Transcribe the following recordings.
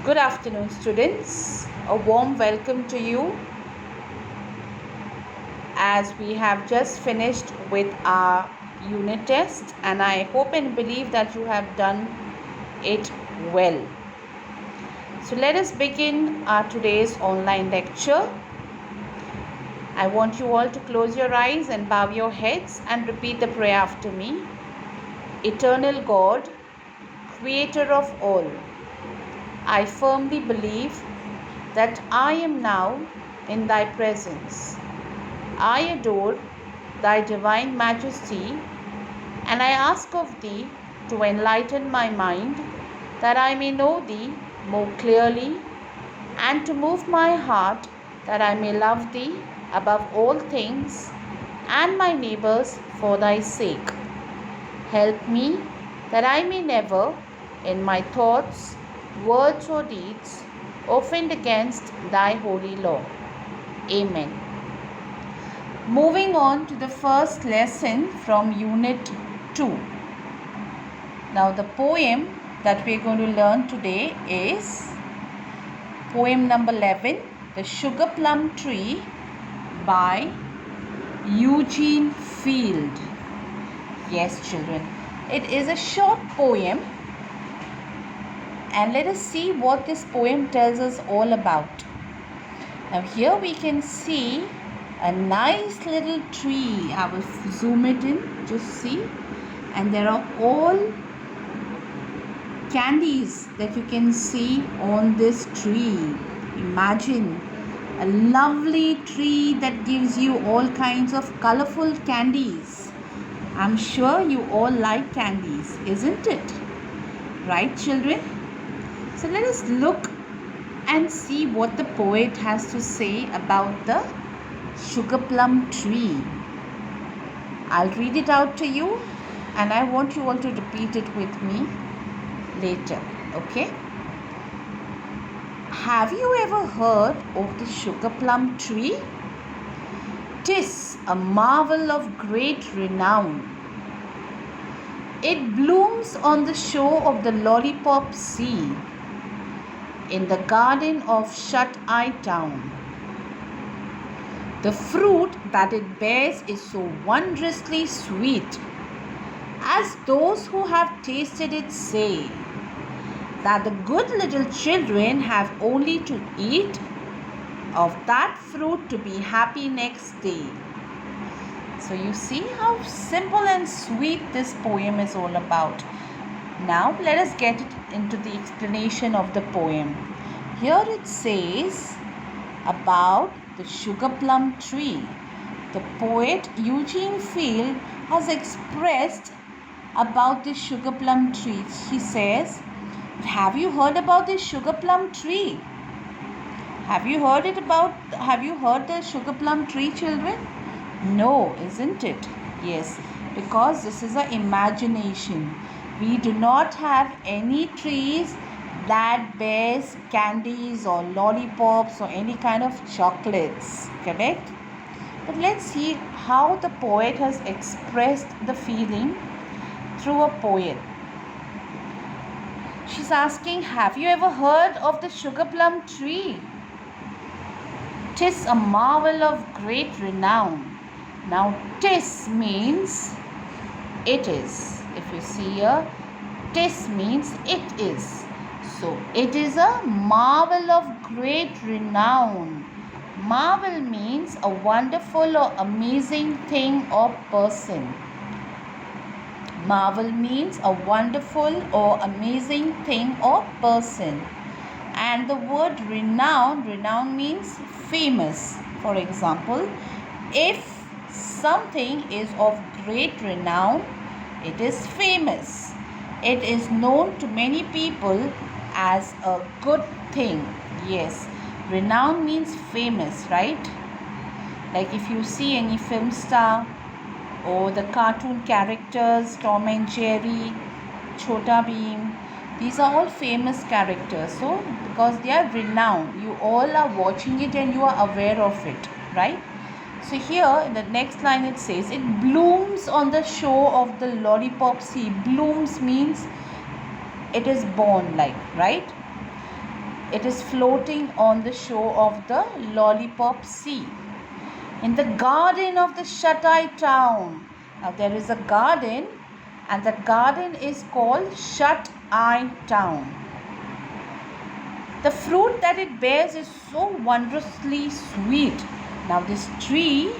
Good afternoon, students. A warm welcome to you as we have just finished with our unit test, and I hope and believe that you have done it well. So let us begin our today's online lecture. I want you all to close your eyes and bow your heads and repeat the prayer after me. Eternal God, Creator of all, I firmly believe that I am now in Thy presence. I adore Thy divine majesty, and I ask of Thee to enlighten my mind that I may know Thee more clearly, and to move my heart that I may love Thee above all things and my neighbors for Thy sake. Help me that I may never, in my thoughts, words or deeds, offend against Thy holy law. Amen. Moving on to the first lesson from Unit 2. Now the poem that we are going to learn today is poem number 11, The Sugar Plum Tree by Eugene Field. Yes, children, it is a short poem, and let us see what this poem tells us all about. Now here we can see a nice little tree. I will zoom it in, just see, and there are all candies that you can see on this tree. Imagine a lovely tree that gives you all kinds of colorful candies. I'm sure you all like candies, isn't it? Right, children? So let us look and see what the poet has to say about the sugar plum tree. I'll read it out to you, and I want you all to repeat it with me later, okay? Have you ever heard of the sugar plum tree? 'Tis a marvel of great renown. It blooms on the shore of the Lollipop Sea, in the garden of Shut-Eye Town. The fruit that it bears is so wondrously sweet, as those who have tasted it say, that the good little children have only to eat of that fruit to be happy next day. So you see how simple and sweet this poem is all about. Now let us get into the explanation of the poem. Here it says about the sugar plum tree. The poet Eugene Field has expressed about the sugar plum tree. He says, have you heard about the sugar plum tree? Have you heard the sugar plum tree, children? No, isn't it? Yes, because this is an imagination. We do not have any trees that bears candies or lollipops or any kind of chocolates, correct? But let's see how the poet has expressed the feeling through a poem. She's asking, have you ever heard of the sugar plum tree? 'Tis a marvel of great renown. Now 'tis means it is. If you see here, 'tis means it is. So it is a marvel of great renown. Marvel means a wonderful or amazing thing or person. Marvel means a wonderful or amazing thing or person. And the word renown means famous. For example, if something is of great renown, it is famous. It is known to many people as a good thing. Yes, renown means famous, right? Like if you see any film star or the cartoon characters, Tom and Jerry, Chhota Bheem, these are all famous characters. So because they are renowned, you all are watching it and you are aware of it, right? So here in the next line it says, it blooms on the shore of the Lollipop Sea. Blooms means it is born, like, right? It is floating on the shore of the Lollipop Sea. In the garden of the Shut-Eye Town. Now there is a garden, and that garden is called Shut-Eye Town. The fruit that it bears is so wondrously sweet. Now this tree,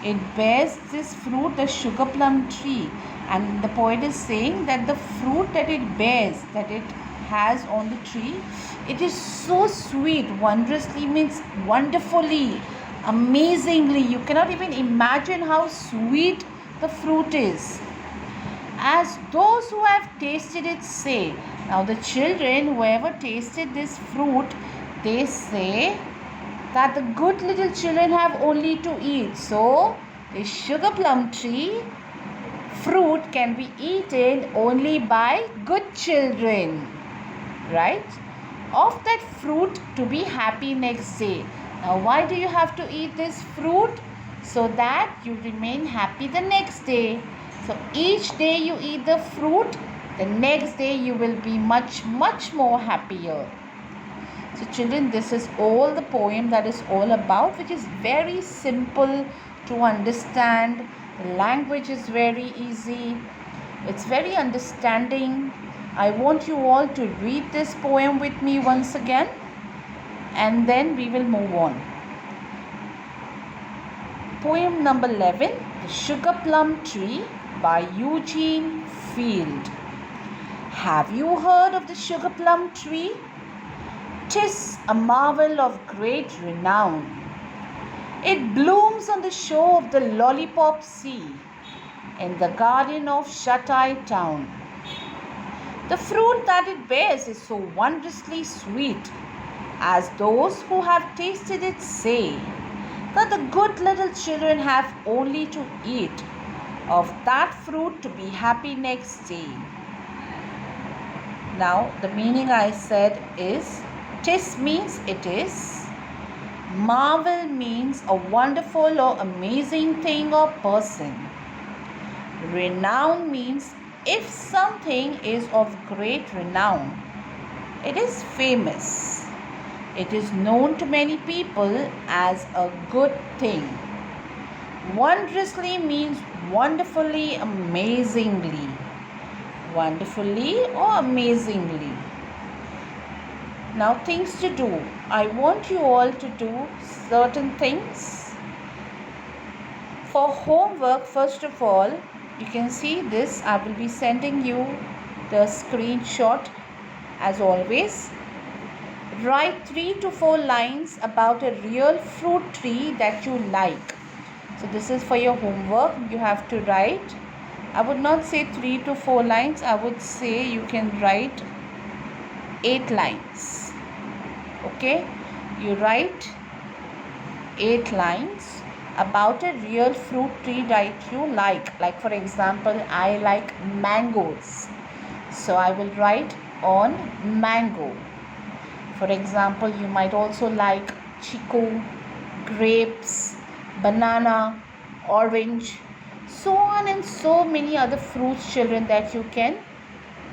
it bears this fruit, the sugar plum tree, and the poet is saying that the fruit that it bears, that it has on the tree, it is so sweet. Wondrously means wonderfully, amazingly. You cannot even imagine how sweet the fruit is. As those who have tasted it say. Now the children, whoever tasted this fruit, they say that the good little children have only to eat. So the sugar plum tree fruit can be eaten only by good children, right? Of that fruit to be happy next day. Now why do you have to eat this fruit? So that you remain happy the next day. So each day you eat the fruit, the next day you will be much more happier. So children, this is all the poem that is all about, which is very simple to understand. The language is very easy. It's very understanding. I want you all to read this poem with me once again, and then we will move on. Poem number 11, The Sugar Plum Tree by Eugene Field. Have you heard of the sugar plum tree? 'Tis a marvel of great renown. It blooms on the shore of the Lollipop Sea, in the garden of Shut-Eye Town. The fruit that it bears is so wondrously sweet, as those who have tasted it say, that the good little children have only to eat of that fruit to be happy next day. Now the meaning I said is, tis means it is, marvel means a wonderful or amazing thing or person, renown means if something is of great renown, it is famous. It is known to many people as a good thing. Wondrously means wonderfully, amazingly. Wonderfully or amazingly. Now things to do. I want you all to do certain things. For homework, first of all, you can see this. I will be sending you the screenshot as always. Write 3 to 4 lines about a real fruit tree that you like. So this is for your homework. You have to write. I would not say 3 to 4 lines. I would say you can write 8 lines. Okay? You write 8 lines about a real fruit tree that you like. Like for example, I like mangoes. So I will write on mango. For example, you might also like chiku, grapes, banana, orange, so on and so many other fruits, children, that you can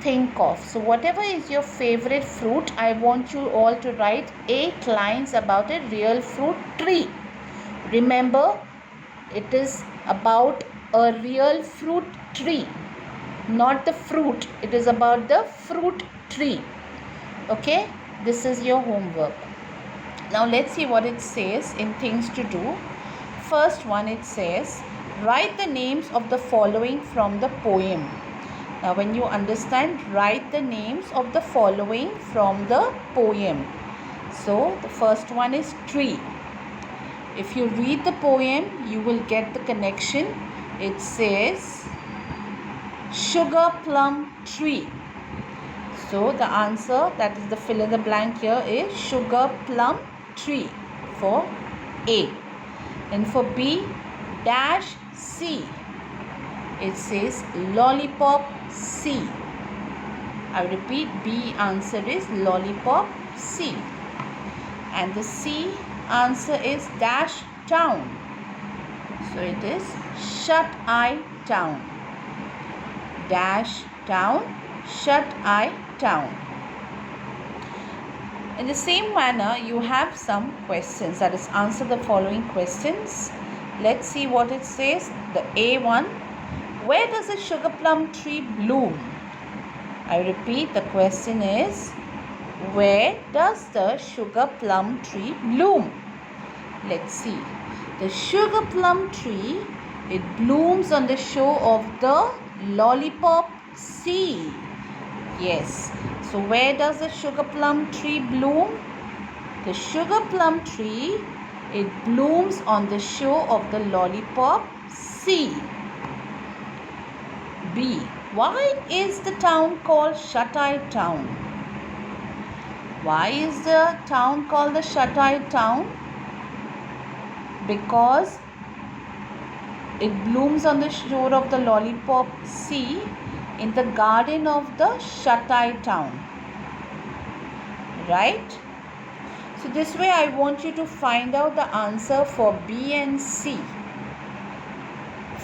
think of. So whatever is your favorite fruit, I want you all to write 8 lines about a real fruit tree. Remember, it is about a real fruit tree, not the fruit. It is about the fruit tree. Okay? This is your homework. Now let's see what it says in things to do. First one, it says, write the names of the following from the poem. Now when you understand, write the names of the following from the poem. So the first one is tree. If you read the poem, you will get the connection. It says sugar plum tree. So the answer, that is the fill in the blank here, is sugar plum tree for A. And for B, dash C, it says lollipop C. I repeat, B answer is lollipop C. And the C answer is dash town. So it is Shut-Eye Town. Dash town, Shut-Eye Town. In the same manner, you have some questions, that is, answer the following questions. Let's see what it says. The A1, where does a sugar plum tree bloom? I repeat, the question is, where does the sugar plum tree bloom? Let's see. The sugar plum tree, it blooms on the shore of the Lollipop Sea. Yes. So where does the sugar plum tree bloom? The sugar plum tree, it blooms on the shore of the Lollipop Sea. B. Why is the town called Shut-Eye Town? Why is the town called the Shut-Eye Town? Because it blooms on the shore of the Lollipop Sea in the garden of the Shut-Eye Town. Right? So this way I want you to find out the answer for B and C.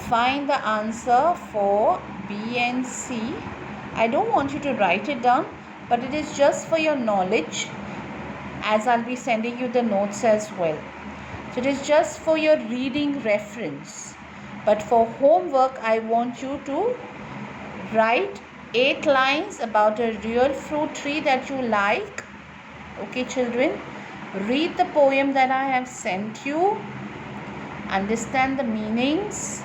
Find the answer for B and C. I don't want you to write it down, but it is just for your knowledge, as I'll be sending you the notes as well. So it is just for your reading reference. But for homework, I want you to write 8 lines about a real fruit tree that you like. Okay, children? Read the poem that I have sent you. Understand the meanings.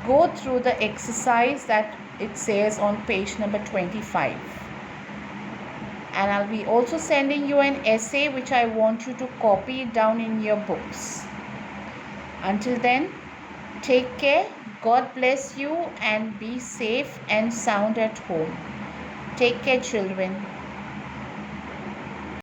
Go through the exercise that it says on page number 25. And I'll be also sending you an essay which I want you to copy it down in your books. Until then, take care. God bless you and be safe and sound at home. Take care, children.